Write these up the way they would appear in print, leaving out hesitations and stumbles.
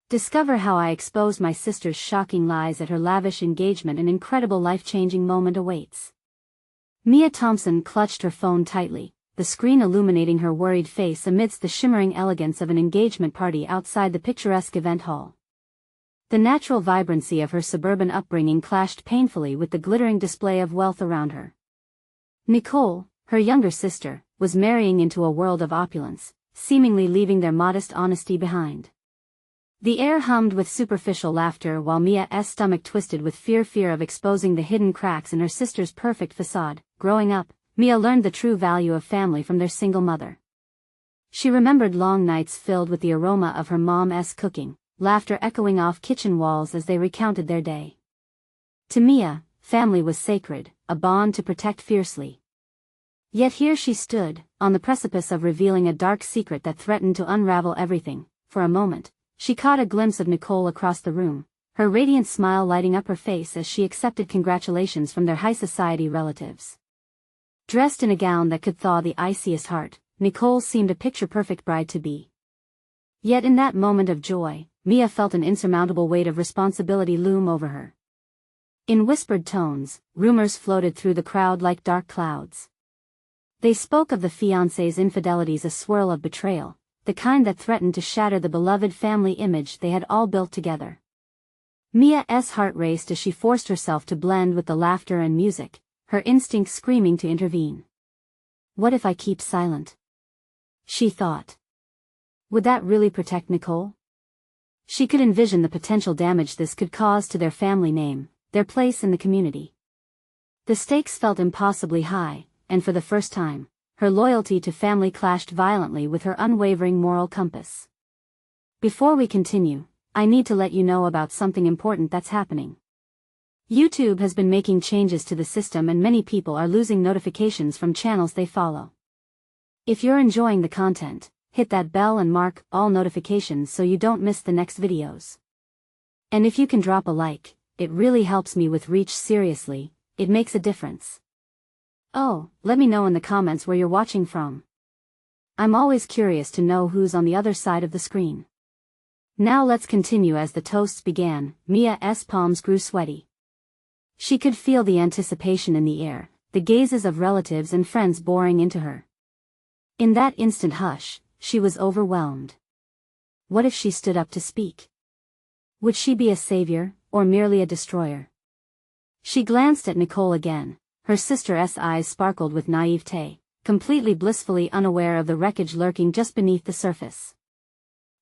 Discover how I exposed my sister's shocking lies at her lavish engagement. An incredible life-changing moment awaits. Mia Thompson clutched her phone tightly, the screen illuminating her worried face amidst the shimmering elegance of an engagement party outside the picturesque event hall. The natural vibrancy of her suburban upbringing clashed painfully with the glittering display of wealth around her. Nicole, her younger sister, was marrying into a world of opulence, seemingly leaving their modest honesty behind. The air hummed with superficial laughter while Mia's stomach twisted with fear of exposing the hidden cracks in her sister's perfect facade. Growing up, Mia learned the true value of family from their single mother. She remembered long nights filled with the aroma of her mom's cooking, laughter echoing off kitchen walls as they recounted their day. To Mia, family was sacred, a bond to protect fiercely. Yet here she stood, on the precipice of revealing a dark secret that threatened to unravel everything. For a moment, she caught a glimpse of Nicole across the room, her radiant smile lighting up her face as she accepted congratulations from their high society relatives. Dressed in a gown that could thaw the iciest heart, Nicole seemed a picture-perfect bride-to-be. Yet in that moment of joy, Mia felt an insurmountable weight of responsibility loom over her. In whispered tones, rumors floated through the crowd like dark clouds. They spoke of the fiancé's infidelities, a swirl of betrayal, the kind that threatened to shatter the beloved family image they had all built together. Mia's heart raced as she forced herself to blend with the laughter and music, her instincts screaming to intervene. What if I keep silent? She thought. Would that really protect Nicole? She could envision the potential damage this could cause to their family name, their place in the community. The stakes felt impossibly high, and for the first time, her loyalty to family clashed violently with her unwavering moral compass. Before we continue, I need to let you know about something important that's happening. YouTube has been making changes to the system and many people are losing notifications from channels they follow. If you're enjoying the content, hit that bell and mark all notifications so you don't miss the next videos. And if you can drop a like, it really helps me with reach. Seriously, it makes a difference. Oh, let me know in the comments where you're watching from. I'm always curious to know who's on the other side of the screen. Now let's continue. As the toasts began, Mia's palms grew sweaty. She could feel the anticipation in the air, the gazes of relatives and friends boring into her. In that instant hush, she was overwhelmed. What if she stood up to speak? Would she be a savior, or merely a destroyer? She glanced at Nicole again, her sister's eyes sparkled with naivete, completely blissfully unaware of the wreckage lurking just beneath the surface.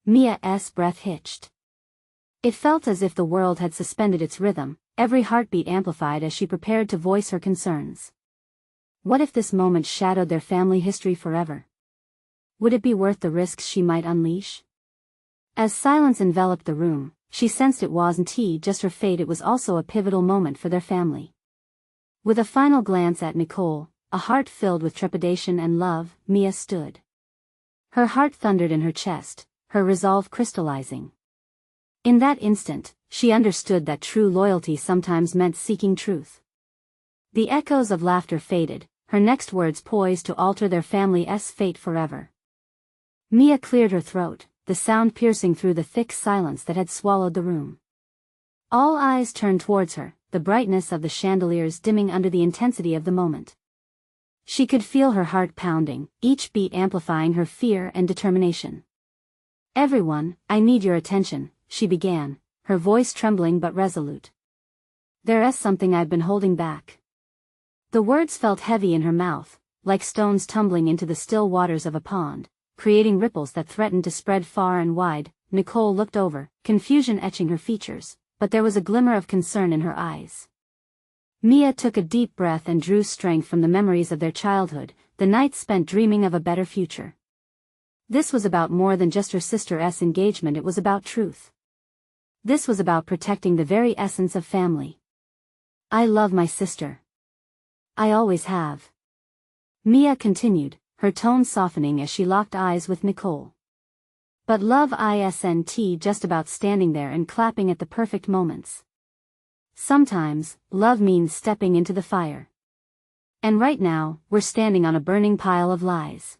Mia's breath hitched. It felt as if the world had suspended its rhythm, every heartbeat amplified as she prepared to voice her concerns. What if this moment shadowed their family history forever? Would it be worth the risks she might unleash? As silence enveloped the room, she sensed it wasn't just her fate, it was also a pivotal moment for their family. With a final glance at Nicole, a heart filled with trepidation and love, Mia stood. Her heart thundered in her chest, her resolve crystallizing. In that instant, she understood that true loyalty sometimes meant seeking truth. The echoes of laughter faded, her next words poised to alter their family's fate forever. Mia cleared her throat, the sound piercing through the thick silence that had swallowed the room. All eyes turned towards her, the brightness of the chandeliers dimming under the intensity of the moment. She could feel her heart pounding, each beat amplifying her fear and determination. Everyone, I need your attention, she began, her voice trembling but resolute. There's something I've been holding back. The words felt heavy in her mouth, like stones tumbling into the still waters of a pond, creating ripples that threatened to spread far and wide. Nicole looked over, confusion etching her features, but there was a glimmer of concern in her eyes. Mia took a deep breath and drew strength from the memories of their childhood, the nights spent dreaming of a better future. This was about more than just her sister's engagement, it was about truth. This was about protecting the very essence of family. I love my sister. I always have. Mia continued, her tone softening as she locked eyes with Nicole. But love isn't just about standing there and clapping at the perfect moments. Sometimes, love means stepping into the fire. And right now, we're standing on a burning pile of lies.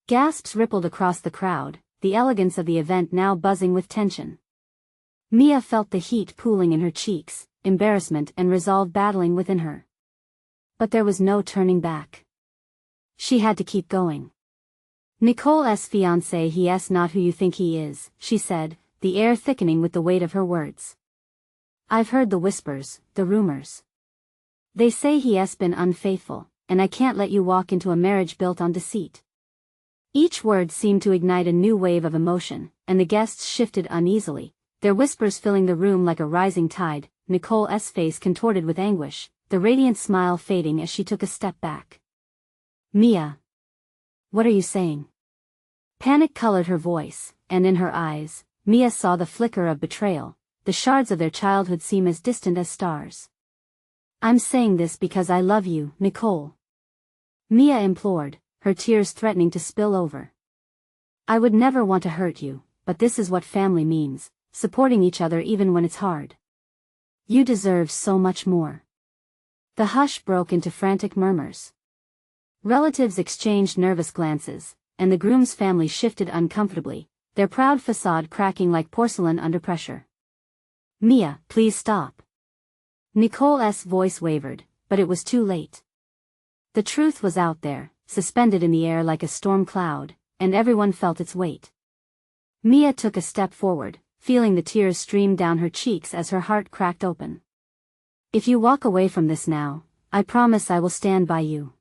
Gasps rippled across the crowd, the elegance of the event now buzzing with tension. Mia felt the heat pooling in her cheeks, embarrassment and resolve battling within her. But there was no turning back. She had to keep going. Nicole's fiancé, he's not who you think he is, she said, the air thickening with the weight of her words. I've heard the whispers, the rumors. They say he's been unfaithful, and I can't let you walk into a marriage built on deceit. Each word seemed to ignite a new wave of emotion, and the guests shifted uneasily, their whispers filling the room like a rising tide. Nicole's face contorted with anguish, the radiant smile fading as she took a step back. Mia. What are you saying? Panic colored her voice, and in her eyes, Mia saw the flicker of betrayal. The shards of their childhood seem as distant as stars. I'm saying this because I love you, Nicole. Mia implored, her tears threatening to spill over. I would never want to hurt you, but this is what family means, supporting each other even when it's hard. You deserve so much more. The hush broke into frantic murmurs. Relatives exchanged nervous glances, and the groom's family shifted uncomfortably, their proud facade cracking like porcelain under pressure. Mia, please stop. Nicole's voice wavered, but it was too late. The truth was out there, suspended in the air like a storm cloud, and everyone felt its weight. Mia took a step forward, feeling the tears stream down her cheeks as her heart cracked open. If you walk away from this now, I promise I will stand by you.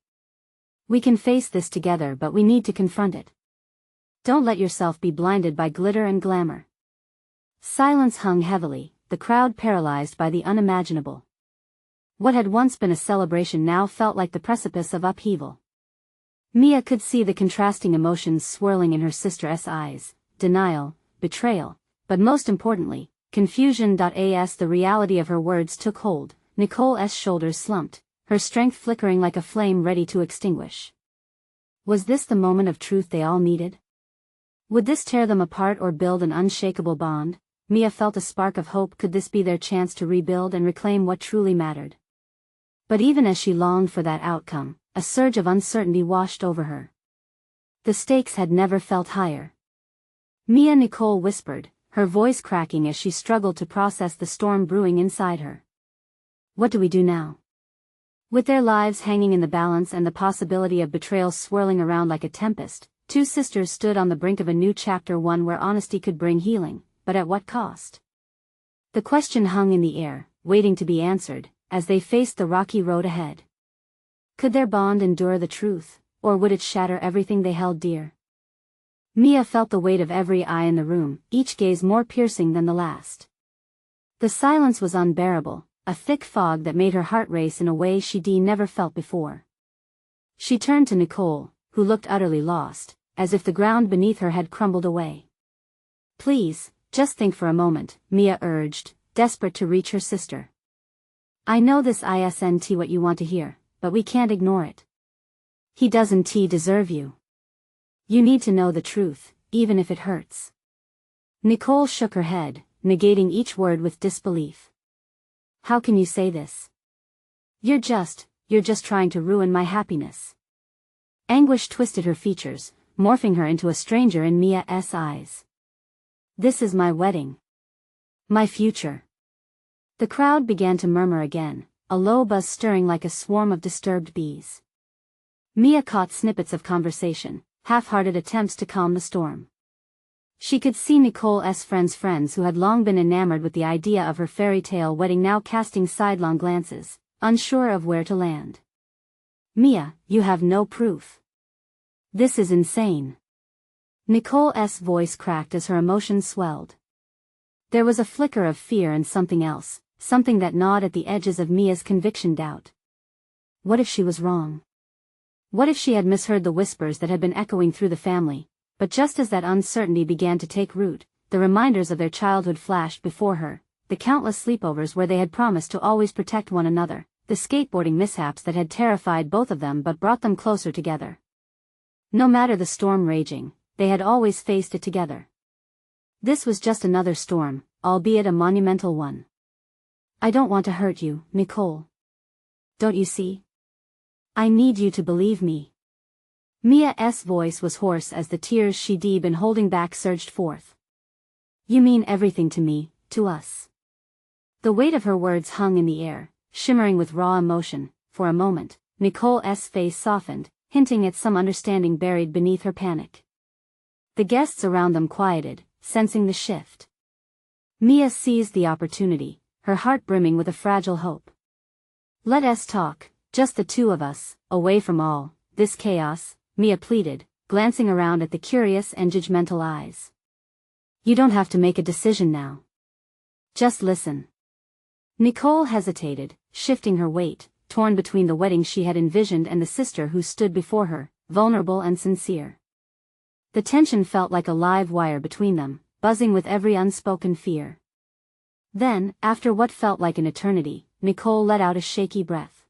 We can face this together, but we need to confront it. Don't let yourself be blinded by glitter and glamour. Silence hung heavily, the crowd paralyzed by the unimaginable. What had once been a celebration now felt like the precipice of upheaval. Mia could see the contrasting emotions swirling in her sister's eyes, denial, betrayal, but most importantly, confusion. As the reality of her words took hold, Nicole's shoulders slumped, her strength flickering like a flame ready to extinguish. Was this the moment of truth they all needed? Would this tear them apart or build an unshakable bond? Mia felt a spark of hope. Could this be their chance to rebuild and reclaim what truly mattered? But even as she longed for that outcome, a surge of uncertainty washed over her. The stakes had never felt higher. Mia, Nicole whispered, her voice cracking as she struggled to process the storm brewing inside her. What do we do now? With their lives hanging in the balance and the possibility of betrayal swirling around like a tempest, two sisters stood on the brink of a new chapter, one where honesty could bring healing, but at what cost? The question hung in the air, waiting to be answered, as they faced the rocky road ahead. Could their bond endure the truth, or would it shatter everything they held dear? Mia felt the weight of every eye in the room, each gaze more piercing than the last. The silence was unbearable, a thick fog that made her heart race in a way she'd never felt before. She turned to Nicole, who looked utterly lost, as if the ground beneath her had crumbled away. Please, just think for a moment, Mia urged, desperate to reach her sister. I know this isn't what you want to hear, but we can't ignore it. He doesn't deserve you. You need to know the truth, even if it hurts. Nicole shook her head, negating each word with disbelief. How can you say this? You're just trying to ruin my happiness. Anguish twisted her features, morphing her into a stranger in Mia's eyes. This is my wedding. My future. The crowd began to murmur again, a low buzz stirring like a swarm of disturbed bees. Mia caught snippets of conversation, half-hearted attempts to calm the storm. She could see Nicole's friends who had long been enamored with the idea of her fairy tale wedding now casting sidelong glances, unsure of where to land. Mia, you have no proof. This is insane. Nicole's voice cracked as her emotions swelled. There was a flicker of fear and something else, something that gnawed at the edges of Mia's conviction. Doubt. What if she was wrong? What if she had misheard the whispers that had been echoing through the family? But just as that uncertainty began to take root, the reminders of their childhood flashed before her, the countless sleepovers where they had promised to always protect one another, the skateboarding mishaps that had terrified both of them but brought them closer together. No matter the storm raging, they had always faced it together. This was just another storm, albeit a monumental one. I don't want to hurt you, Nicole. Don't you see? I need you to believe me. Mia's voice was hoarse as the tears she'd been holding back surged forth. You mean everything to me, to us. The weight of her words hung in the air, shimmering with raw emotion. For a moment, Nicole's face softened, hinting at some understanding buried beneath her panic. The guests around them quieted, sensing the shift. Mia seized the opportunity, her heart brimming with a fragile hope. "Let us talk, just the two of us, away from all this chaos," Mia pleaded, glancing around at the curious and judgmental eyes. "You don't have to make a decision now. Just listen." Nicole hesitated, shifting her weight, torn between the wedding she had envisioned and the sister who stood before her, vulnerable and sincere. The tension felt like a live wire between them, buzzing with every unspoken fear. Then, after what felt like an eternity, Nicole let out a shaky breath.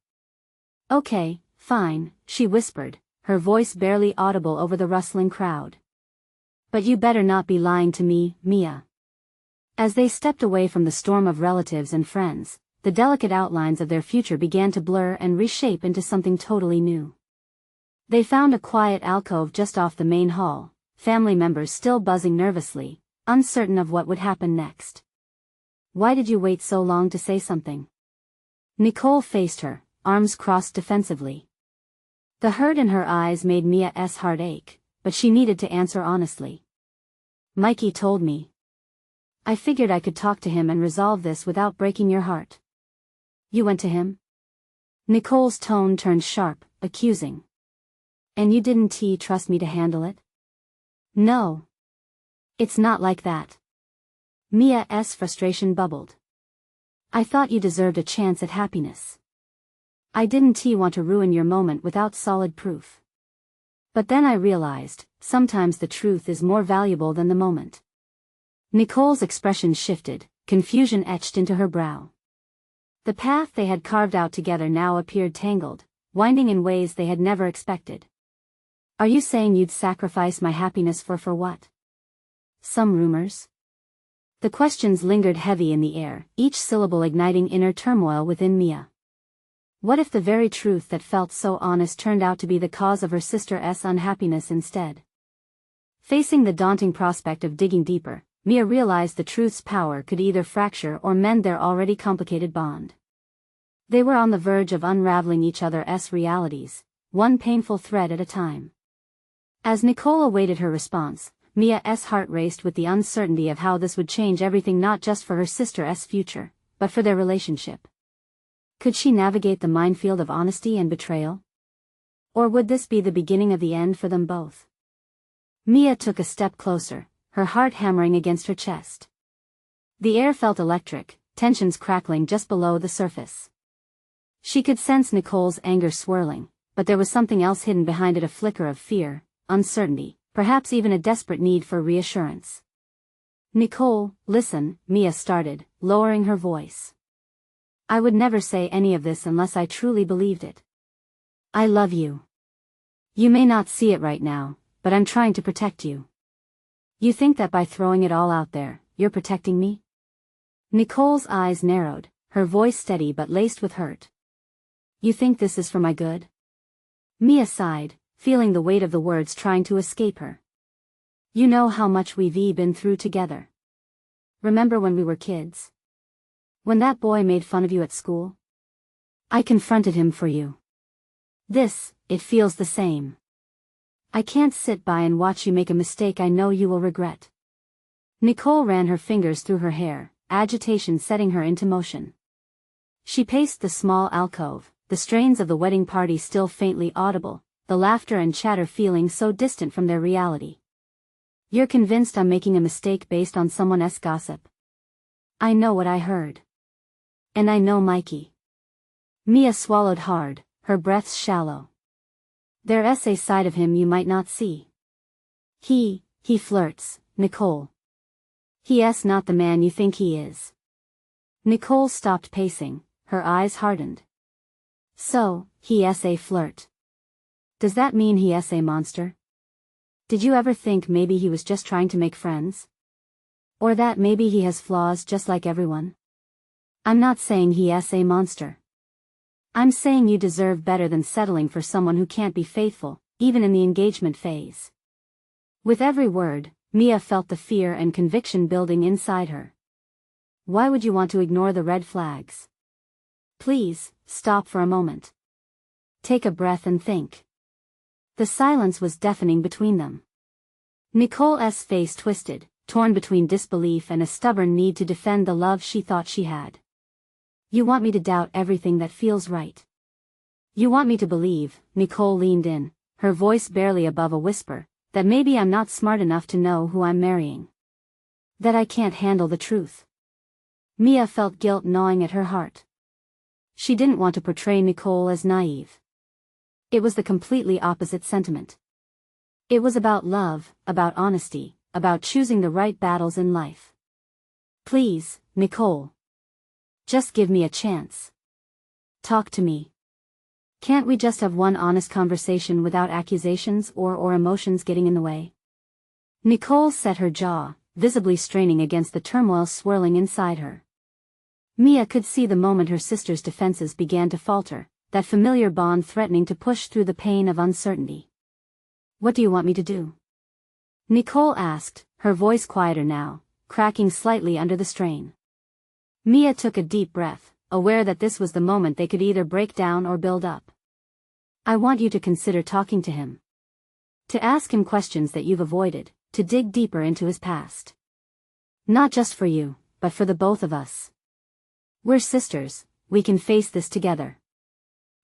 "Okay, fine," she whispered, her voice barely audible over the rustling crowd. "But you better not be lying to me, Mia." As they stepped away from the storm of relatives and friends, the delicate outlines of their future began to blur and reshape into something totally new. They found a quiet alcove just off the main hall, family members still buzzing nervously, uncertain of what would happen next. "Why did you wait so long to say something?" Nicole faced her, arms crossed defensively. The hurt in her eyes made Mia's heart ache, but she needed to answer honestly. "Mikey told me. I figured I could talk to him and resolve this without breaking your heart." "You went to him?" Nicole's tone turned sharp, accusing. "And you didn't trust me to handle it?" "No. It's not like that." Mia's frustration bubbled. "I thought you deserved a chance at happiness. I didn't want to ruin your moment without solid proof. But then I realized, sometimes the truth is more valuable than the moment." Nicole's expression shifted, confusion etched into her brow. The path they had carved out together now appeared tangled, winding in ways they had never expected. "Are you saying you'd sacrifice my happiness for what? Some rumors?" The questions lingered heavy in the air, each syllable igniting inner turmoil within Mia. What if the very truth that felt so honest turned out to be the cause of her sister's unhappiness instead? Facing the daunting prospect of digging deeper, Mia realized the truth's power could either fracture or mend their already complicated bond. They were on the verge of unraveling each other's realities, one painful thread at a time. As Nicole awaited her response, Mia's heart raced with the uncertainty of how this would change everything, not just for her sister's future, but for their relationship. Could she navigate the minefield of honesty and betrayal? Or would this be the beginning of the end for them both? Mia took a step closer, her heart hammering against her chest. The air felt electric, tensions crackling just below the surface. She could sense Nicole's anger swirling, but there was something else hidden behind it, a flicker of fear, uncertainty, perhaps even a desperate need for reassurance. "Nicole, listen," Mia started, lowering her voice. "I would never say any of this unless I truly believed it. I love you. You may not see it right now, but I'm trying to protect you. You think that by throwing it all out there, you're protecting me?" Nicole's eyes narrowed, her voice steady but laced with hurt. "You think this is for my good?" Mia sighed, feeling the weight of the words trying to escape her. "You know how much we've been through together. Remember when we were kids? When that boy made fun of you at school? I confronted him for you. It feels the same. I can't sit by and watch you make a mistake I know you will regret." Nicole ran her fingers through her hair, agitation setting her into motion. She paced the small alcove, the strains of the wedding party still faintly audible, the laughter and chatter feeling so distant from their reality. "You're convinced I'm making a mistake based on someone else's gossip? I know what I heard. And I know Mikey." Mia swallowed hard, her breaths shallow. "There's a side of him you might not see. He flirts, Nicole. He's not the man you think he is." Nicole stopped pacing, her eyes hardened. "So, he's a flirt. Does that mean he's a monster? Did you ever think maybe he was just trying to make friends? Or that maybe he has flaws just like everyone? I'm not saying he's a monster. I'm saying you deserve better than settling for someone who can't be faithful, even in the engagement phase." With every word, Mia felt the fear and conviction building inside her. Why would you want to ignore the red flags? Please, stop for a moment. Take a breath and think. The silence was deafening between them. Nicole's face twisted, torn between disbelief and a stubborn need to defend the love she thought she had. You want me to doubt everything that feels right. You want me to believe, Nicole leaned in, her voice barely above a whisper, that maybe I'm not smart enough to know who I'm marrying. That I can't handle the truth. Mia felt guilt gnawing at her heart. She didn't want to portray Nicole as naive. It was the completely opposite sentiment. It was about love, about honesty, about choosing the right battles in life. Please, Nicole. Just give me a chance. Talk to me. Can't we just have one honest conversation without accusations or emotions getting in the way? Nicole set her jaw, visibly straining against the turmoil swirling inside her. Mia could see the moment her sister's defenses began to falter, that familiar bond threatening to push through the pain of uncertainty. What do you want me to do? Nicole asked, her voice quieter now, cracking slightly under the strain. Mia took a deep breath, aware that this was the moment they could either break down or build up. I want you to consider talking to him. To ask him questions that you've avoided, to dig deeper into his past. Not just for you, but for the both of us. We're sisters, we can face this together.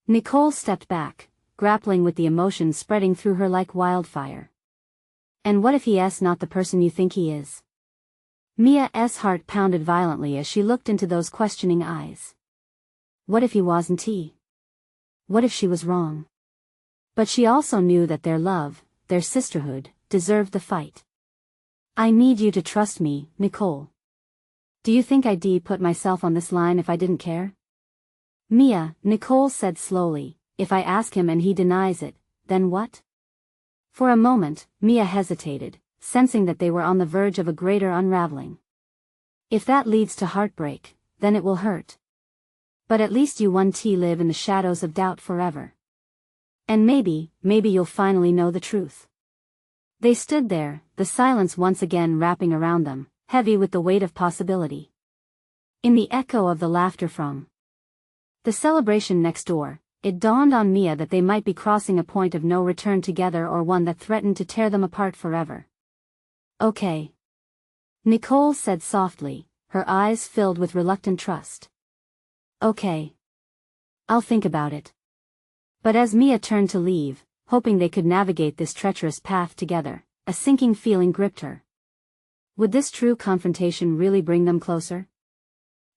Nicole stepped back, grappling with the emotions spreading through her like wildfire. And what if he's not the person you think he is? Mia's heart pounded violently as she looked into those questioning eyes. What if he wasn't he? What if she was wrong? But she also knew that their love, their sisterhood, deserved the fight. I need you to trust me, Nicole. Do you think I'd put myself on this line if I didn't care? Mia, Nicole said slowly, if I ask him and he denies it, then what? For a moment, Mia hesitated, sensing that they were on the verge of a greater unraveling. If that leads to heartbreak, then it will hurt. But at least you won't live in the shadows of doubt forever. And maybe you'll finally know the truth. They stood there, the silence once again wrapping around them, heavy with the weight of possibility. In the echo of the laughter from the celebration next door, it dawned on Mia that they might be crossing a point of no return together, or one that threatened to tear them apart forever. Okay. Nicole said softly, her eyes filled with reluctant trust. Okay. I'll think about it. But as Mia turned to leave, hoping they could navigate this treacherous path together, a sinking feeling gripped her. Would this true confrontation really bring them closer?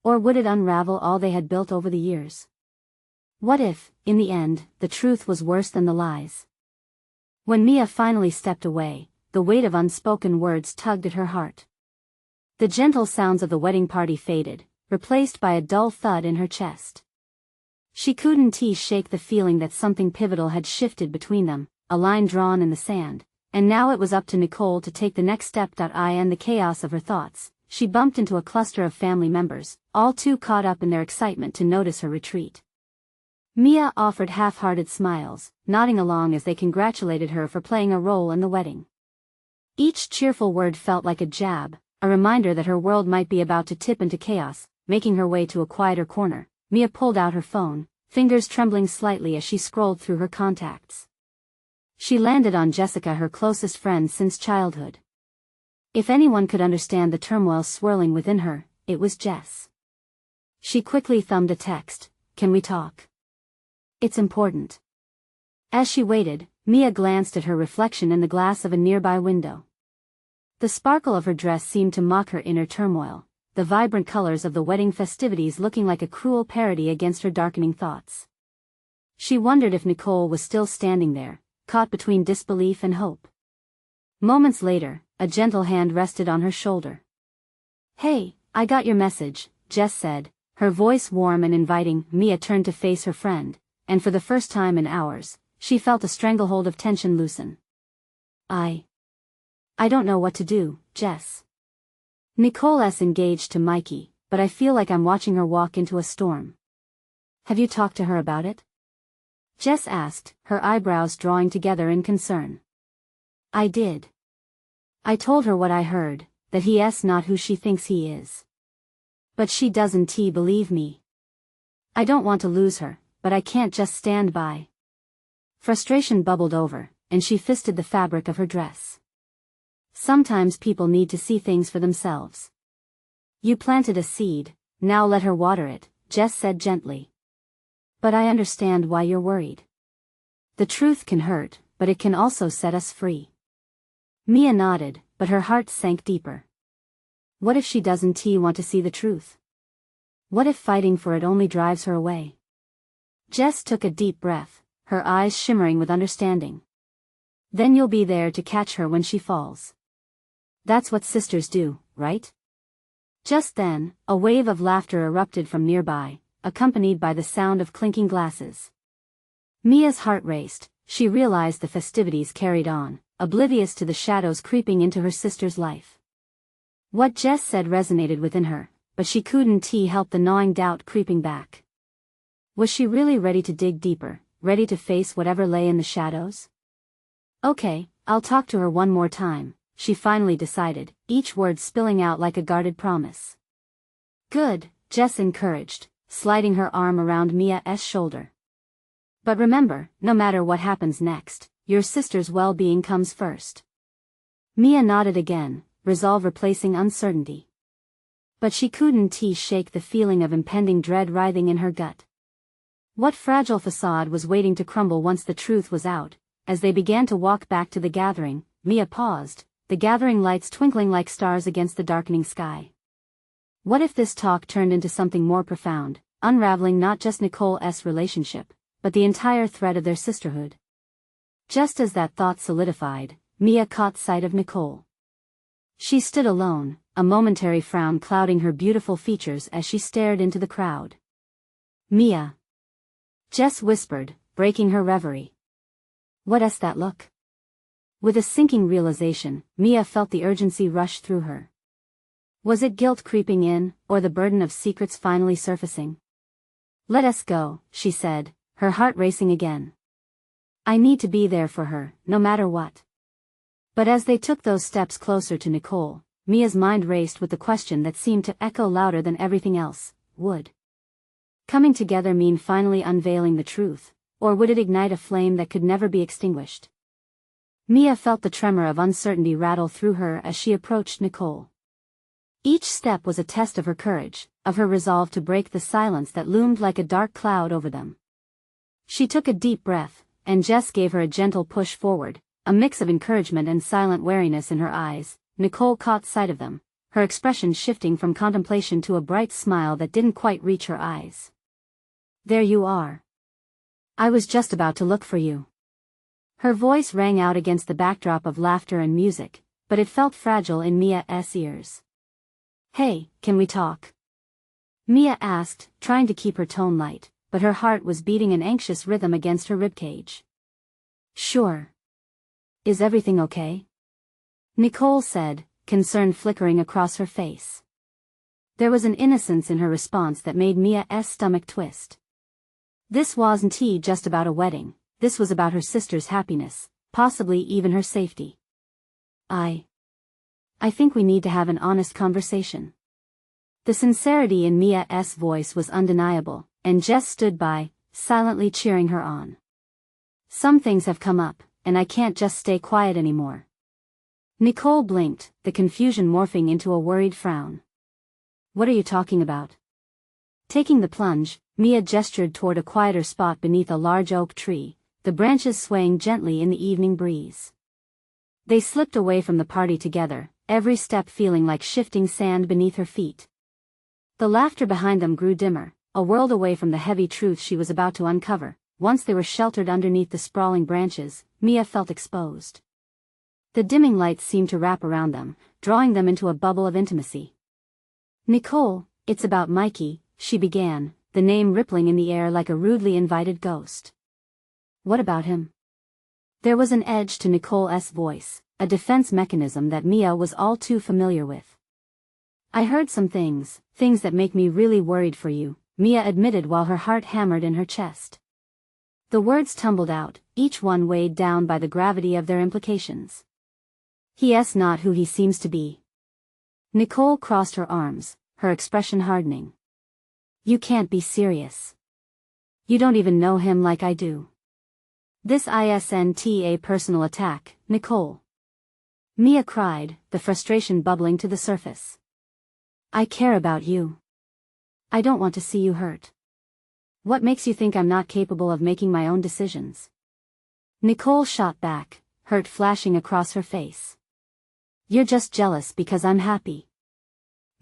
Or would it unravel all they had built over the years? What if, in the end, the truth was worse than the lies? When Mia finally stepped away, the weight of unspoken words tugged at her heart. The gentle sounds of the wedding party faded, replaced by a dull thud in her chest. She couldn't shake the feeling that something pivotal had shifted between them, a line drawn in the sand, and now it was up to Nicole to take the next step. In the chaos of her thoughts, she bumped into a cluster of family members, all too caught up in their excitement to notice her retreat. Mia offered half-hearted smiles, nodding along as they congratulated her for playing a role in the wedding. Each cheerful word felt like a jab, a reminder that her world might be about to tip into chaos. Making her way to a quieter corner, Mia pulled out her phone, fingers trembling slightly as she scrolled through her contacts. She landed on Jessica, her closest friend since childhood. If anyone could understand the turmoil swirling within her, it was Jess. She quickly thumbed a text, "Can we talk? It's important." As she waited, Mia glanced at her reflection in the glass of a nearby window. The sparkle of her dress seemed to mock her inner turmoil, the vibrant colors of the wedding festivities looking like a cruel parody against her darkening thoughts. She wondered if Nicole was still standing there, caught between disbelief and hope. Moments later, a gentle hand rested on her shoulder. "Hey, I got your message," Jess said, her voice warm and inviting. Mia turned to face her friend, and for the first time in hours, she felt a stranglehold of tension loosen. I don't know what to do, Jess. Nicole's engaged to Mikey, but I feel like I'm watching her walk into a storm. Have you talked to her about it? Jess asked, her eyebrows drawing together in concern. I did. I told her what I heard, that he's not who she thinks he is. But she doesn't believe me. I don't want to lose her, but I can't just stand by. Frustration bubbled over, and she fisted the fabric of her dress. Sometimes people need to see things for themselves. You planted a seed, now let her water it, Jess said gently. But I understand why you're worried. The truth can hurt, but it can also set us free. Mia nodded, but her heart sank deeper. What if she doesn't want to see the truth? What if fighting for it only drives her away? Jess took a deep breath, her eyes shimmering with understanding. Then you'll be there to catch her when she falls. That's what sisters do, right? Just then, a wave of laughter erupted from nearby, accompanied by the sound of clinking glasses. Mia's heart raced. She realized the festivities carried on, oblivious to the shadows creeping into her sister's life. What Jess said resonated within her, but she couldn't help the gnawing doubt creeping back. Was she really ready to dig deeper, ready to face whatever lay in the shadows? Okay, I'll talk to her one more time, she finally decided, each word spilling out like a guarded promise. Good, Jess encouraged, sliding her arm around Mia's shoulder. But remember, no matter what happens next, your sister's well-being comes first. Mia nodded again, resolve replacing uncertainty. But she couldn't shake the feeling of impending dread writhing in her gut. What fragile facade was waiting to crumble once the truth was out? As they began to walk back to the gathering, Mia paused, the gathering lights twinkling like stars against the darkening sky. What if this talk turned into something more profound, unraveling not just Nicole's relationship, but the entire thread of their sisterhood? Just as that thought solidified, Mia caught sight of Nicole. She stood alone, a momentary frown clouding her beautiful features as she stared into the crowd. Mia. Jess whispered, breaking her reverie. What's that look? With a sinking realization, Mia felt the urgency rush through her. Was it guilt creeping in, or the burden of secrets finally surfacing? Let us go, she said, her heart racing again. I need to be there for her, no matter what. But as they took those steps closer to Nicole, Mia's mind raced with the question that seemed to echo louder than everything else: would coming together mean finally unveiling the truth, or would it ignite a flame that could never be extinguished? Mia felt the tremor of uncertainty rattle through her as she approached Nicole. Each step was a test of her courage, of her resolve to break the silence that loomed like a dark cloud over them. She took a deep breath, and Jess gave her a gentle push forward, a mix of encouragement and silent wariness in her eyes. Nicole caught sight of them, her expression shifting from contemplation to a bright smile that didn't quite reach her eyes. There you are. I was just about to look for you. Her voice rang out against the backdrop of laughter and music, but it felt fragile in Mia's ears. Hey, can we talk? Mia asked, trying to keep her tone light, but her heart was beating an anxious rhythm against her ribcage. Sure. Is everything okay? Nicole said, concern flickering across her face. There was an innocence in her response that made Mia's stomach twist. This wasn't just about a wedding, this was about her sister's happiness, possibly even her safety. I think we need to have an honest conversation. The sincerity in Mia's voice was undeniable, and Jess stood by, silently cheering her on. Some things have come up, and I can't just stay quiet anymore. Nicole blinked, the confusion morphing into a worried frown. What are you talking about? Taking the plunge, Mia gestured toward a quieter spot beneath a large oak tree, the branches swaying gently in the evening breeze. They slipped away from the party together, every step feeling like shifting sand beneath her feet. The laughter behind them grew dimmer, a world away from the heavy truth she was about to uncover. Once they were sheltered underneath the sprawling branches, Mia felt exposed. The dimming lights seemed to wrap around them, drawing them into a bubble of intimacy. Nicole, it's about Mikey, she began, the name rippling in the air like a rudely invited ghost. What about him? There was an edge to Nicole's voice, a defense mechanism that Mia was all too familiar with. I heard some things that make me really worried for you, Mia admitted while her heart hammered in her chest. The words tumbled out, each one weighed down by the gravity of their implications. He's not who he seems to be. Nicole crossed her arms, her expression hardening. You can't be serious. You don't even know him like I do. This isn't a personal attack, Nicole. Mia cried, the frustration bubbling to the surface. I care about you. I don't want to see you hurt. What makes you think I'm not capable of making my own decisions? Nicole shot back, hurt flashing across her face. You're just jealous because I'm happy.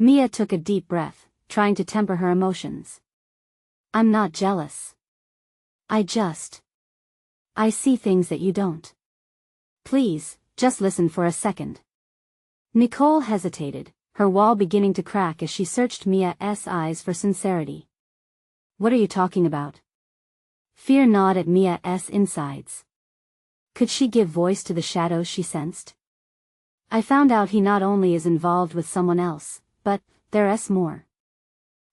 Mia took a deep breath, trying to temper her emotions. I'm not jealous. I see things that you don't. Please, just listen for a second. Nicole hesitated, her wall beginning to crack as she searched Mia's eyes for sincerity. What are you talking about? Fear gnawed at Mia's insides. Could she give voice to the shadows she sensed? I found out he not only is involved with someone else, but there's more.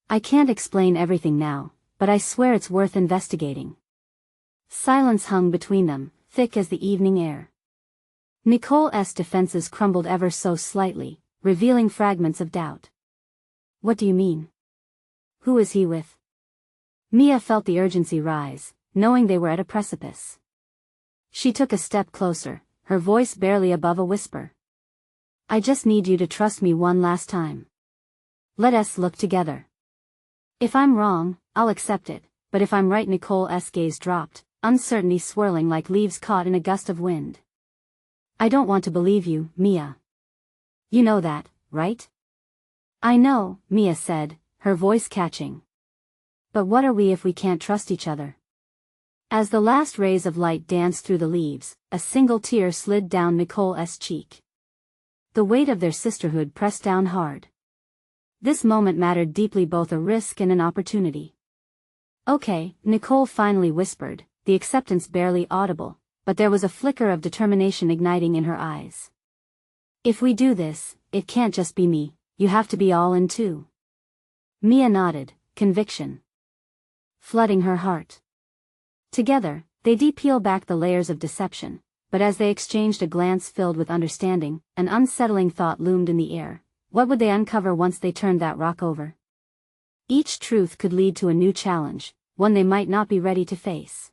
I can't explain everything now, but I swear it's worth investigating. Silence hung between them, thick as the evening air. Nicole's defenses crumbled ever so slightly, revealing fragments of doubt. What do you mean? Who is he with? Mia felt the urgency rise, knowing they were at a precipice. She took a step closer, her voice barely above a whisper. I just need you to trust me one last time. Let us look together. If I'm wrong, I'll accept it, but if I'm right. Nicole's gaze dropped, uncertainty swirling like leaves caught in a gust of wind. I don't want to believe you, Mia. You know that, right? I know, Mia said, her voice catching. But what are we if we can't trust each other? As the last rays of light danced through the leaves, a single tear slid down Nicole's cheek. The weight of their sisterhood pressed down hard. This moment mattered deeply, both a risk and an opportunity. Okay, Nicole finally whispered, the acceptance barely audible, but there was a flicker of determination igniting in her eyes. If we do this, it can't just be me, you have to be all in too. Mia nodded, conviction flooding her heart. Together, they peel back the layers of deception, but as they exchanged a glance filled with understanding, an unsettling thought loomed in the air. What would they uncover once they turned that rock over? Each truth could lead to a new challenge, one they might not be ready to face.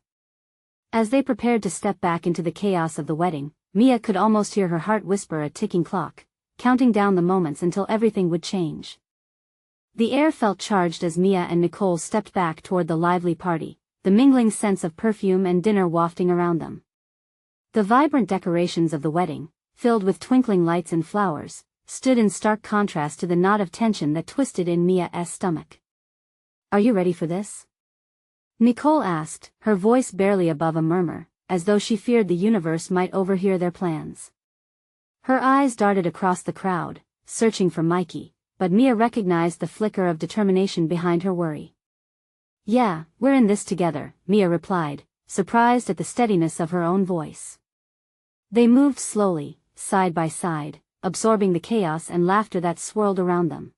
As they prepared to step back into the chaos of the wedding, Mia could almost hear her heart whisper a ticking clock, counting down the moments until everything would change. The air felt charged as Mia and Nicole stepped back toward the lively party, the mingling scents of perfume and dinner wafting around them. The vibrant decorations of the wedding, filled with twinkling lights and flowers, stood in stark contrast to the knot of tension that twisted in Mia's stomach. Are you ready for this? Nicole asked, her voice barely above a murmur, as though she feared the universe might overhear their plans. Her eyes darted across the crowd, searching for Mikey, but Mia recognized the flicker of determination behind her worry. Yeah, we're in this together, Mia replied, surprised at the steadiness of her own voice. They moved slowly, side by side, absorbing the chaos and laughter that swirled around them.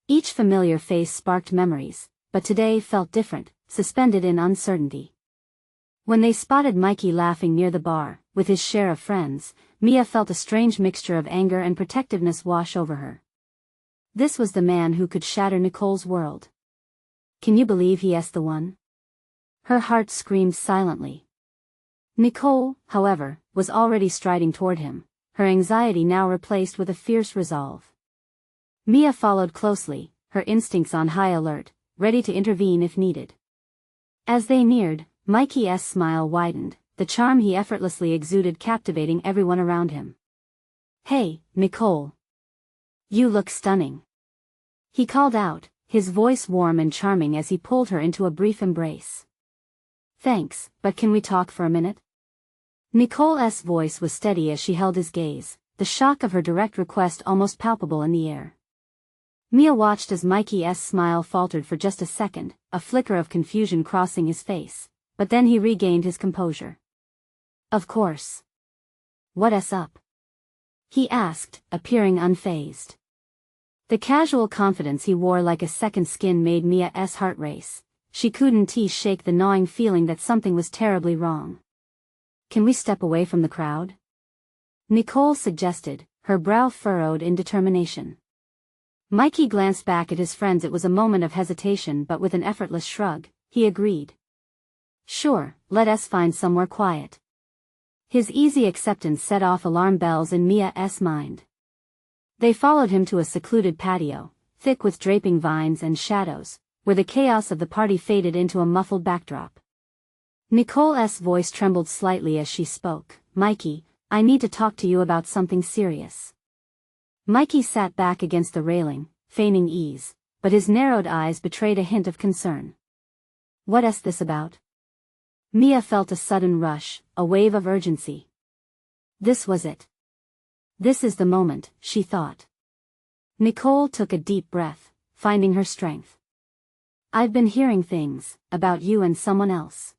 Each familiar face sparked memories, but today felt different, suspended in uncertainty. When they spotted Mikey laughing near the bar, with his share of friends, Mia felt a strange mixture of anger and protectiveness wash over her. This was the man who could shatter Nicole's world. Can you believe he's the one? Her heart screamed silently. Nicole, however, was already striding toward him, her anxiety now replaced with a fierce resolve. Mia followed closely, her instincts on high alert, ready to intervene if needed. As they neared, Mikey's smile widened, the charm he effortlessly exuded captivating everyone around him. Hey, Nicole. You look stunning. He called out, his voice warm and charming as he pulled her into a brief embrace. Thanks, but can we talk for a minute? Nicole's voice was steady as she held his gaze, the shock of her direct request almost palpable in the air. Mia watched as Mikey's smile faltered for just a second, a flicker of confusion crossing his face, but then he regained his composure. Of course. What's up? He asked, appearing unfazed. The casual confidence he wore like a second skin made Mia's heart race. She couldn't shake the gnawing feeling that something was terribly wrong. Can we step away from the crowd? Nicole suggested, her brow furrowed in determination. Mikey glanced back at his friends. It was a moment of hesitation, but with an effortless shrug, he agreed. Sure, let us find somewhere quiet. His easy acceptance set off alarm bells in Mia's mind. They followed him to a secluded patio, thick with draping vines and shadows, where the chaos of the party faded into a muffled backdrop. Nicole's voice trembled slightly as she spoke. Mikey, I need to talk to you about something serious. Mikey sat back against the railing, feigning ease, but his narrowed eyes betrayed a hint of concern. What's this about? Mia felt a sudden rush, a wave of urgency. This was it. This is the moment, she thought. Nicole took a deep breath, finding her strength. I've been hearing things, about you and someone else.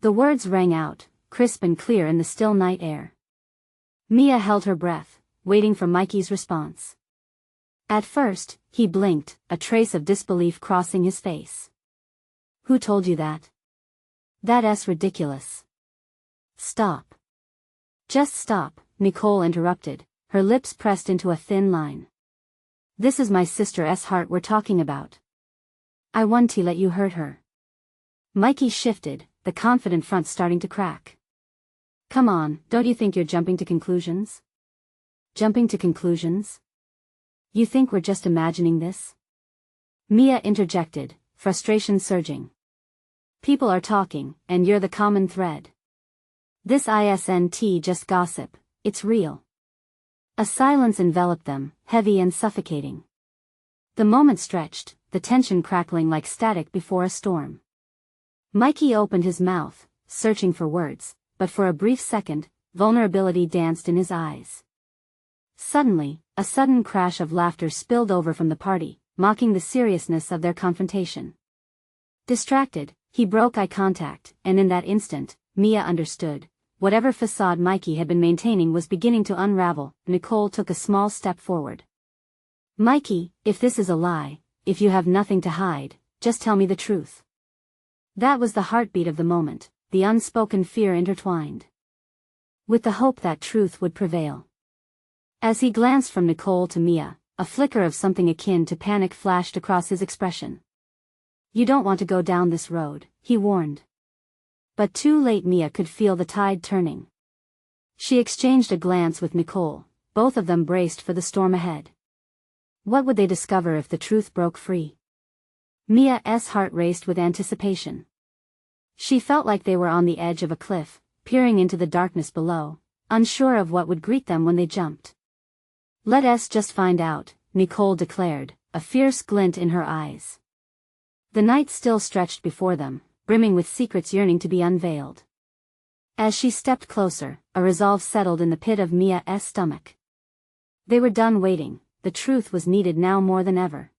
The words rang out, crisp and clear in the still night air. Mia held her breath, waiting for Mikey's response. At first, he blinked, a trace of disbelief crossing his face. Who told you that? That's ridiculous. Stop. Just stop, Nicole interrupted, her lips pressed into a thin line. This is my sister's heart we're talking about. I want to let you hurt her. Mikey shifted, the confident front starting to crack. Come on, don't you think you're jumping to conclusions? Jumping to conclusions? You think we're just imagining this? Mia interjected, frustration surging. People are talking, and you're the common thread. This isn't just gossip, it's real. A silence enveloped them, heavy and suffocating. The moment stretched, the tension crackling like static before a storm. Mikey opened his mouth, searching for words, but for a brief second, vulnerability danced in his eyes. Suddenly, a sudden crash of laughter spilled over from the party, mocking the seriousness of their confrontation. Distracted, he broke eye contact, and in that instant, Mia understood. Whatever facade Mikey had been maintaining was beginning to unravel. Nicole took a small step forward. Mikey, if this is a lie, if you have nothing to hide, just tell me the truth. That was the heartbeat of the moment, the unspoken fear intertwined with the hope that truth would prevail. As he glanced from Nicole to Mia, a flicker of something akin to panic flashed across his expression. You don't want to go down this road, he warned. But too late. Mia could feel the tide turning. She exchanged a glance with Nicole, both of them braced for the storm ahead. What would they discover if the truth broke free? Mia's heart raced with anticipation. She felt like they were on the edge of a cliff, peering into the darkness below, unsure of what would greet them when they jumped. Let us just find out, Nicole declared, a fierce glint in her eyes. The night still stretched before them, brimming with secrets yearning to be unveiled. As she stepped closer, a resolve settled in the pit of Mia's stomach. They were done waiting, the truth was needed now more than ever.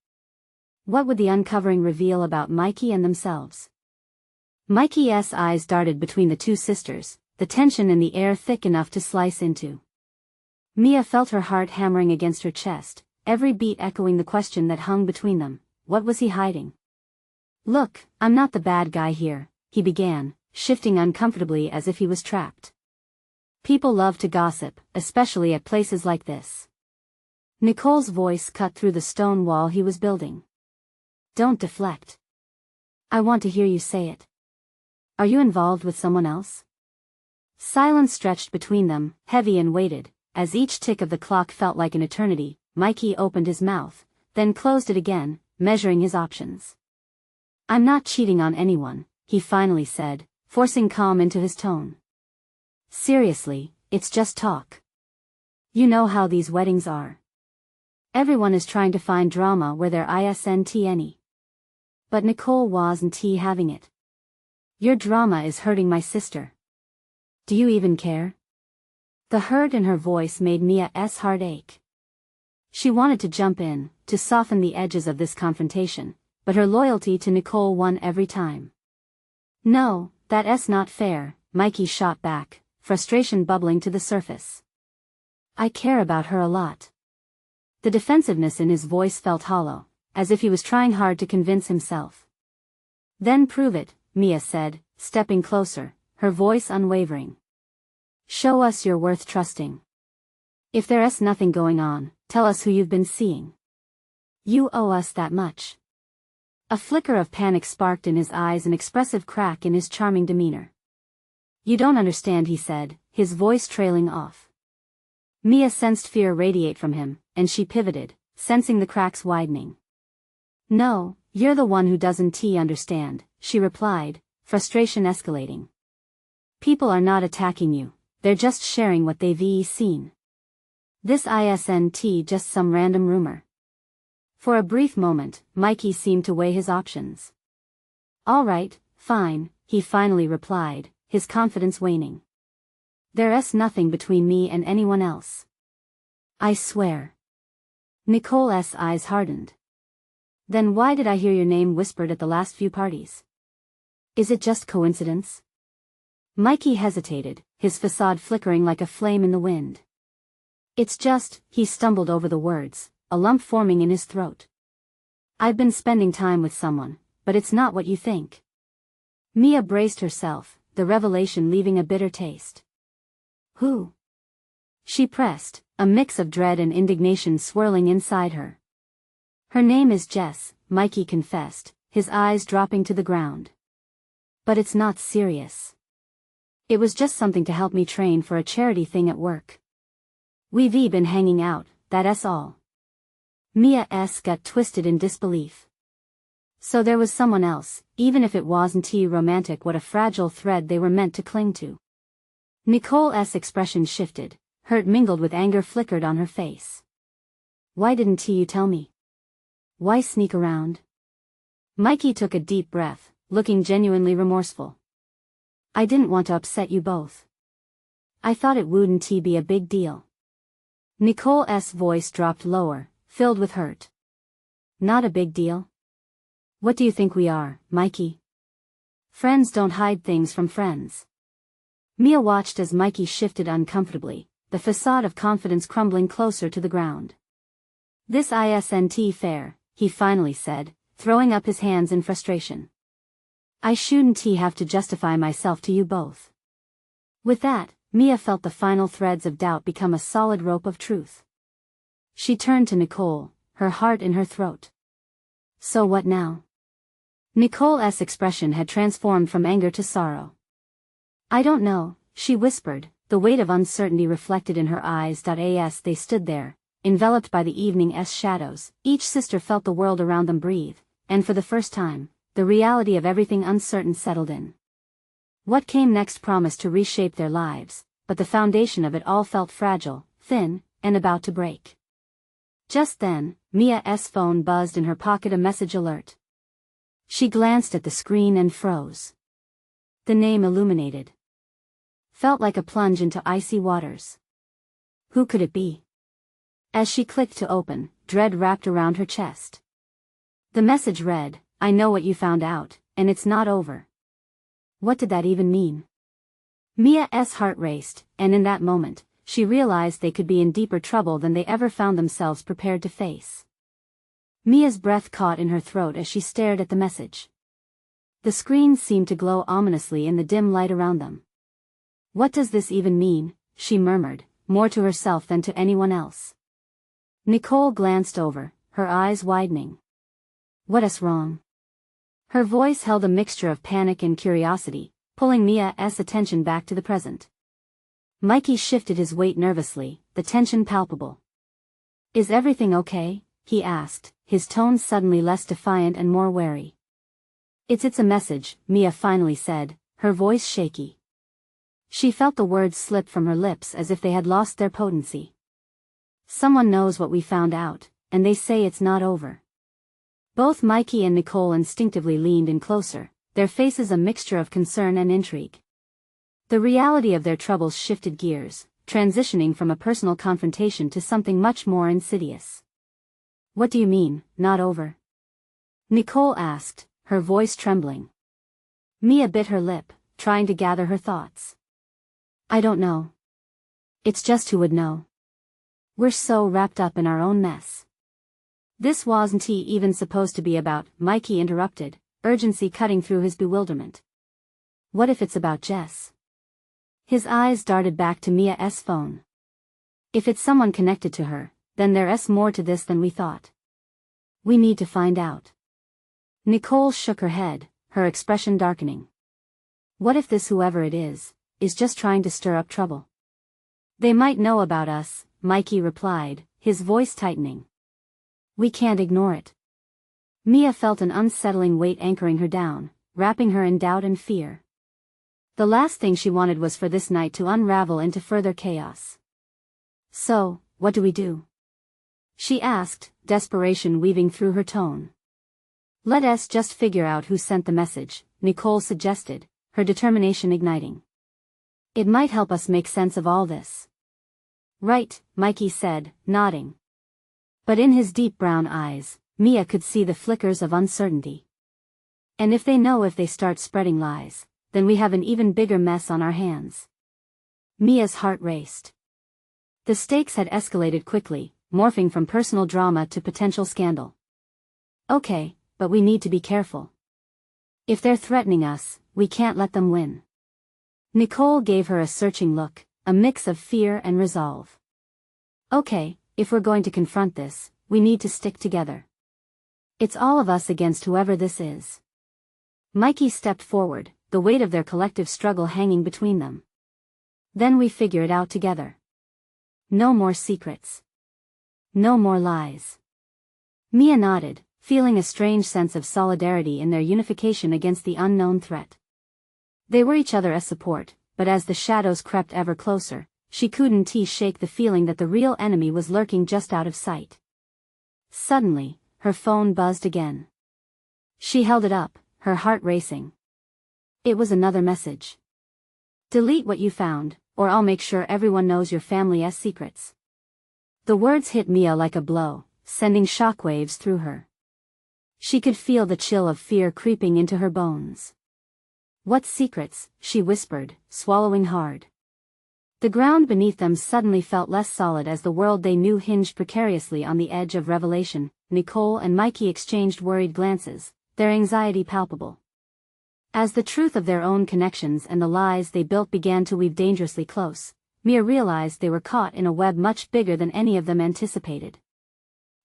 What would the uncovering reveal about Mikey and themselves? Mikey's eyes darted between the two sisters, the tension in the air thick enough to slice into. Mia felt her heart hammering against her chest, every beat echoing the question that hung between them. What was he hiding? Look, I'm not the bad guy here, he began, shifting uncomfortably as if he was trapped. People love to gossip, especially at places like this. Nicole's voice cut through the stone wall he was building. Don't deflect. I want to hear you say it. Are you involved with someone else? Silence stretched between them, heavy and weighted, as each tick of the clock felt like an eternity. Mikey opened his mouth, then closed it again, measuring his options. I'm not cheating on anyone, he finally said, forcing calm into his tone. Seriously, it's just talk. You know how these weddings are. Everyone is trying to find drama where there isn't any. But Nicole wasn't having it. Your drama is hurting my sister. Do you even care? The hurt in her voice made Mia's heart ache. She wanted to jump in, to soften the edges of this confrontation, but her loyalty to Nicole won every time. No, that's not fair, Mikey shot back, frustration bubbling to the surface. I care about her a lot. The defensiveness in his voice felt hollow, as if he was trying hard to convince himself. Then prove it, Mia said, stepping closer, her voice unwavering. Show us you're worth trusting. If there's nothing going on, tell us who you've been seeing. You owe us that much. A flicker of panic sparked in his eyes, an expressive crack in his charming demeanor. You don't understand, he said, his voice trailing off. Mia sensed fear radiate from him, and she pivoted, sensing the cracks widening. No, you're the one who doesn't understand, she replied, frustration escalating. People are not attacking you, they're just sharing what they've seen. This isn't just some random rumor. For a brief moment, Mikey seemed to weigh his options. All right, fine, he finally replied, his confidence waning. There's nothing between me and anyone else. I swear. Nicole's eyes hardened. Then why did I hear your name whispered at the last few parties? Is it just coincidence? Mikey hesitated, his facade flickering like a flame in the wind. It's just, he stumbled over the words, a lump forming in his throat. I've been spending time with someone, but it's not what you think. Mia braced herself, the revelation leaving a bitter taste. Who? She pressed, a mix of dread and indignation swirling inside her. Her name is Jess, Mikey confessed, his eyes dropping to the ground. But it's not serious. It was just something to help me train for a charity thing at work. We've been hanging out, that's all. Mia's gut twisted in disbelief. So there was someone else, even if it wasn't romantic. What a fragile thread they were meant to cling to. Nicole's expression shifted, hurt mingled with anger flickered on her face. Why didn't you tell me? Why sneak around? Mikey took a deep breath, looking genuinely remorseful. I didn't want to upset you both. I thought it wouldn't be a big deal. Nicole's voice dropped lower, filled with hurt. Not a big deal? What do you think we are, Mikey? Friends don't hide things from friends. Mia watched as Mikey shifted uncomfortably, the facade of confidence crumbling closer to the ground. This isn't fair, he finally said, throwing up his hands in frustration. I shouldn't have to justify myself to you both. With that, Mia felt the final threads of doubt become a solid rope of truth. She turned to Nicole, her heart in her throat. So what now? Nicole's expression had transformed from anger to sorrow. I don't know, she whispered, the weight of uncertainty reflected in her eyes. As they stood there, enveloped by the evening's shadows, each sister felt the world around them breathe, and for the first time, the reality of everything uncertain settled in. What came next promised to reshape their lives, but the foundation of it all felt fragile, thin, and about to break. Just then, Mia's phone buzzed in her pocket, a message alert. She glanced at the screen and froze. The name illuminated. Felt like a plunge into icy waters. Who could it be? As she clicked to open, dread wrapped around her chest. The message read, I know what you found out, and it's not over. What did that even mean? Mia's heart raced, and in that moment, she realized they could be in deeper trouble than they ever found themselves prepared to face. Mia's breath caught in her throat as she stared at the message. The screen seemed to glow ominously in the dim light around them. What does this even mean? She murmured, more to herself than to anyone else. Nicole glanced over, her eyes widening. What's wrong? Her voice held a mixture of panic and curiosity, pulling Mia's attention back to the present. Mikey shifted his weight nervously, the tension palpable. Is everything okay? He asked, his tone suddenly less defiant and more wary. It's a message, Mia finally said, her voice shaky. She felt the words slip from her lips as if they had lost their potency. Someone knows what we found out, and they say it's not over. Both Mikey and Nicole instinctively leaned in closer, their faces a mixture of concern and intrigue. The reality of their troubles shifted gears, transitioning from a personal confrontation to something much more insidious. What do you mean, not over? Nicole asked, her voice trembling. Mia bit her lip, trying to gather her thoughts. I don't know. It's just who would know. We're so wrapped up in our own mess. This wasn't even supposed to be about, Mikey interrupted, urgency cutting through his bewilderment. What if it's about Jess? His eyes darted back to Mia's phone. If it's someone connected to her, then there's more to this than we thought. We need to find out. Nicole shook her head, her expression darkening. What if this whoever it is just trying to stir up trouble? They might know about us, Mikey replied, his voice tightening. We can't ignore it. Mia felt an unsettling weight anchoring her down, wrapping her in doubt and fear. The last thing she wanted was for this night to unravel into further chaos. So, what do we do? She asked, desperation weaving through her tone. Let us just figure out who sent the message, Nicole suggested, her determination igniting. It might help us make sense of all this. Right, Mikey said, nodding. But in his deep brown eyes, Mia could see the flickers of uncertainty. And if they start spreading lies, then we have an even bigger mess on our hands. Mia's heart raced. The stakes had escalated quickly, morphing from personal drama to potential scandal. Okay, but we need to be careful. If they're threatening us, we can't let them win. Nicole gave her a searching look, a mix of fear and resolve. Okay, if we're going to confront this, we need to stick together. It's all of us against whoever this is. Mikey stepped forward, the weight of their collective struggle hanging between them. Then we figure it out together. No more secrets. No more lies. Mia nodded, feeling a strange sense of solidarity in their unification against the unknown threat. They were each other's support, but as the shadows crept ever closer, she couldn't shake the feeling that the real enemy was lurking just out of sight. Suddenly, her phone buzzed again. She held it up, her heart racing. It was another message. Delete what you found, or I'll make sure everyone knows your family's secrets. The words hit Mia like a blow, sending shockwaves through her. She could feel the chill of fear creeping into her bones. What secrets? She whispered, swallowing hard. The ground beneath them suddenly felt less solid as the world they knew hinged precariously on the edge of revelation. Nicole and Mikey exchanged worried glances, their anxiety palpable. As the truth of their own connections and the lies they built began to weave dangerously close, Mia realized they were caught in a web much bigger than any of them anticipated.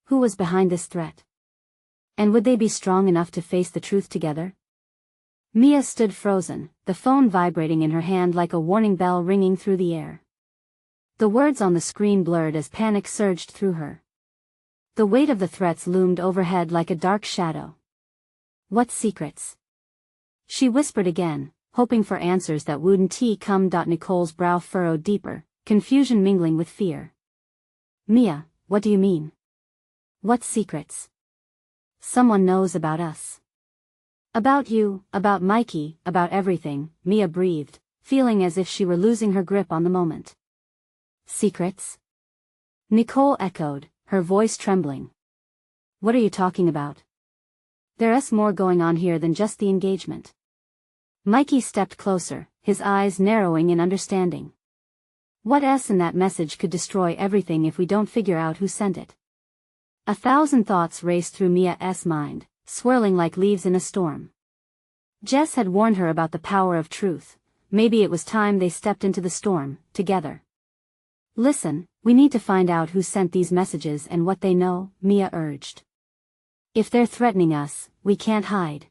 Who was behind this threat? And would they be strong enough to face the truth together? Mia stood frozen, the phone vibrating in her hand like a warning bell ringing through the air. The words on the screen blurred as panic surged through her. The weight of the threats loomed overhead like a dark shadow. What secrets? She whispered again, hoping for answers that wouldn't come. Nicole's brow furrowed deeper, confusion mingling with fear. Mia, what do you mean? What secrets? Someone knows about us. About you, about Mikey, about everything, Mia breathed, feeling as if she were losing her grip on the moment. Secrets? Nicole echoed, her voice trembling. What are you talking about? There's more going on here than just the engagement. Mikey stepped closer, his eyes narrowing in understanding. What in that message could destroy everything if we don't figure out who sent it? 1,000 thoughts raced through Mia's mind, swirling like leaves in a storm. Jess had warned her about the power of truth. Maybe it was time they stepped into the storm, together. Listen, we need to find out who sent these messages and what they know, Mia urged. If they're threatening us, we can't hide.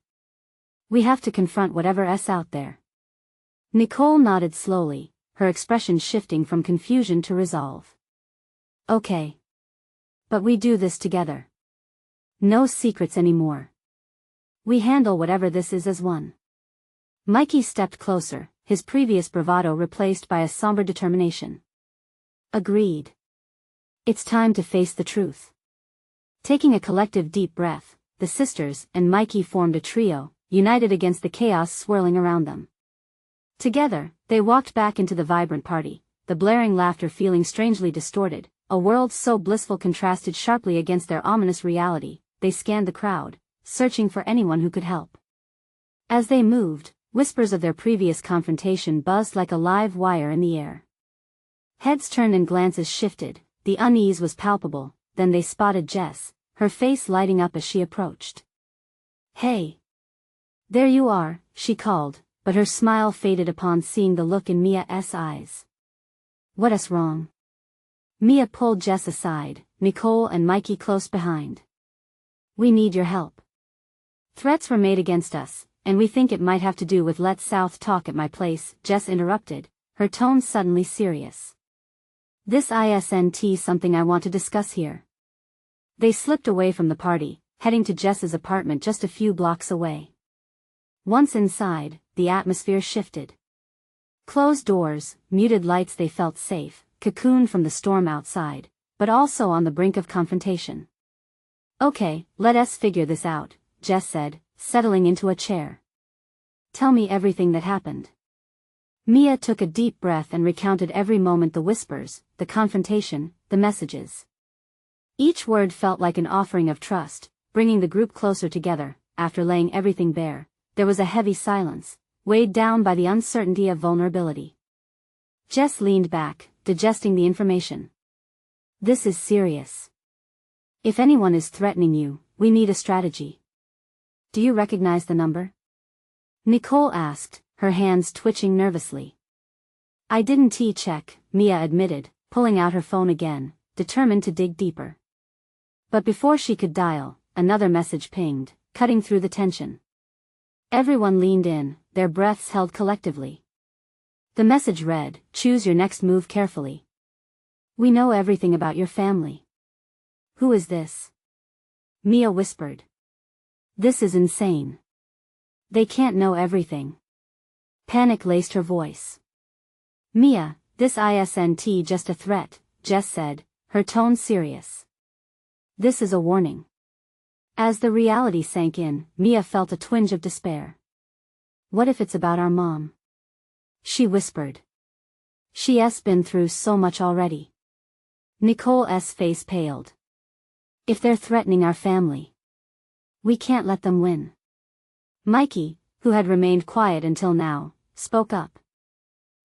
We have to confront whatever's out there. Nicole nodded slowly, her expression shifting from confusion to resolve. Okay. But we do this together. No secrets anymore. We handle whatever this is as one. Mikey stepped closer, his previous bravado replaced by a somber determination. Agreed. It's time to face the truth. Taking a collective deep breath, the sisters and Mikey formed a trio, united against the chaos swirling around them. Together, they walked back into the vibrant party, the blaring laughter feeling strangely distorted, a world so blissful contrasted sharply against their ominous reality. They scanned the crowd, searching for anyone who could help. As they moved, whispers of their previous confrontation buzzed like a live wire in the air. Heads turned and glances shifted, the unease was palpable, then they spotted Jess, her face lighting up as she approached. Hey! There you are, she called, but her smile faded upon seeing the look in Mia's eyes. What's wrong? Mia pulled Jess aside, Nicole and Mikey close behind. We need your help. Threats were made against us, and we think it might have to do with let's South talk at my place, Jess interrupted, her tone suddenly serious. This isn't something I want to discuss here. They slipped away from the party, heading to Jess's apartment just a few blocks away. Once inside, the atmosphere shifted. Closed doors, muted lights, they felt safe, cocooned from the storm outside, but also on the brink of confrontation. Okay, let us figure this out, Jess said, settling into a chair. Tell me everything that happened. Mia took a deep breath and recounted every moment, the whispers, the confrontation, the messages. Each word felt like an offering of trust, bringing the group closer together. After laying everything bare, there was a heavy silence, weighed down by the uncertainty of vulnerability. Jess leaned back, digesting the information. This is serious. If anyone is threatening you, we need a strategy. Do you recognize the number? Nicole asked, her hands twitching nervously. I didn't check, Mia admitted, pulling out her phone again, determined to dig deeper. But before she could dial, another message pinged, cutting through the tension. Everyone leaned in, their breaths held collectively. The message read, choose your next move carefully. We know everything about your family. Who is this? Mia whispered. This is insane. They can't know everything. Panic laced her voice. Mia, this isn't just a threat, Jess said, her tone serious. This is a warning. As the reality sank in, Mia felt a twinge of despair. What if it's about our mom? She whispered. She's been through so much already. Nicole's face paled. If they're threatening our family, we can't let them win. Mikey, who had remained quiet until now, spoke up.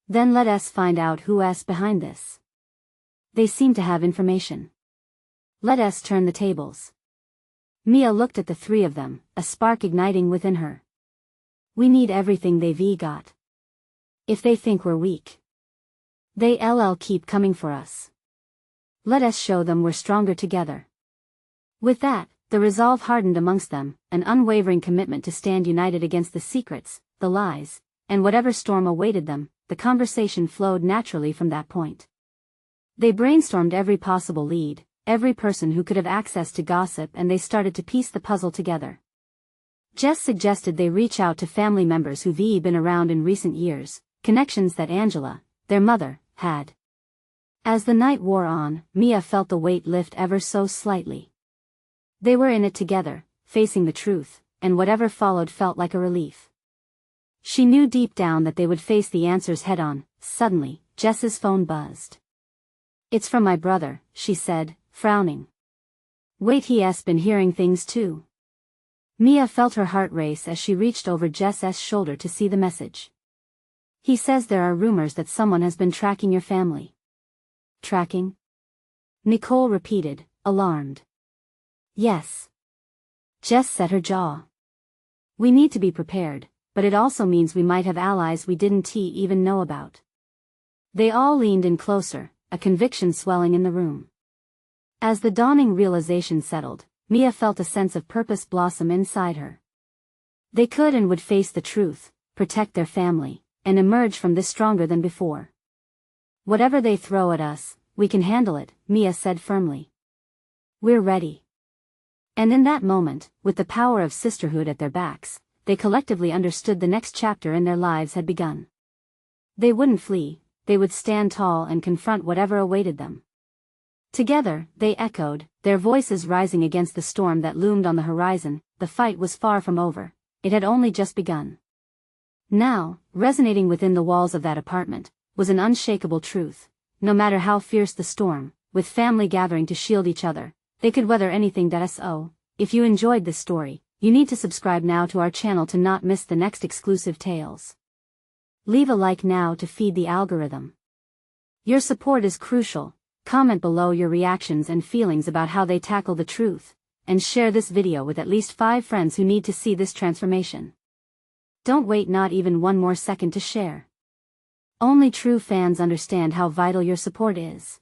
Then let us find out who's behind this. They seem to have information. Let us turn the tables. Mia looked at the three of them, a spark igniting within her. We need everything they've got. If they think we're weak, they'll keep coming for us. Let us show them we're stronger together. With that, the resolve hardened amongst them, an unwavering commitment to stand united against the secrets, the lies, and whatever storm awaited them. The conversation flowed naturally from that point. They brainstormed every possible lead, every person who could have access to gossip, and they started to piece the puzzle together. Jess suggested they reach out to family members who've been around in recent years, connections that Angela, their mother, had. As the night wore on, Mia felt the weight lift ever so slightly. They were in it together, facing the truth, and whatever followed felt like a relief. She knew deep down that they would face the answers head-on. Suddenly, Jess's phone buzzed. It's from my brother, she said, frowning. Wait, he's been hearing things too. Mia felt her heart race as she reached over Jess's shoulder to see the message. He says there are rumors that someone has been tracking your family. Tracking? Nicole repeated, alarmed. Yes. Jess set her jaw. We need to be prepared, but it also means we might have allies we didn't even know about. They all leaned in closer, a conviction swelling in the room. As the dawning realization settled, Mia felt a sense of purpose blossom inside her. They could and would face the truth, protect their family, and emerge from this stronger than before. Whatever they throw at us, we can handle it, Mia said firmly. We're ready. And in that moment, with the power of sisterhood at their backs, they collectively understood the next chapter in their lives had begun. They wouldn't flee, they would stand tall and confront whatever awaited them. Together, they echoed, their voices rising against the storm that loomed on the horizon. The fight was far from over, it had only just begun. Now, resonating within the walls of that apartment, was an unshakable truth. No matter how fierce the storm, with family gathering to shield each other, they could weather anything. So, if you enjoyed this story, you need to subscribe now to our channel to not miss the next exclusive tales. Leave a like now to feed the algorithm. Your support is crucial. Comment below your reactions and feelings about how they tackle the truth, and share this video with at least 5 friends who need to see this transformation. Don't wait not even one more second to share. Only true fans understand how vital your support is.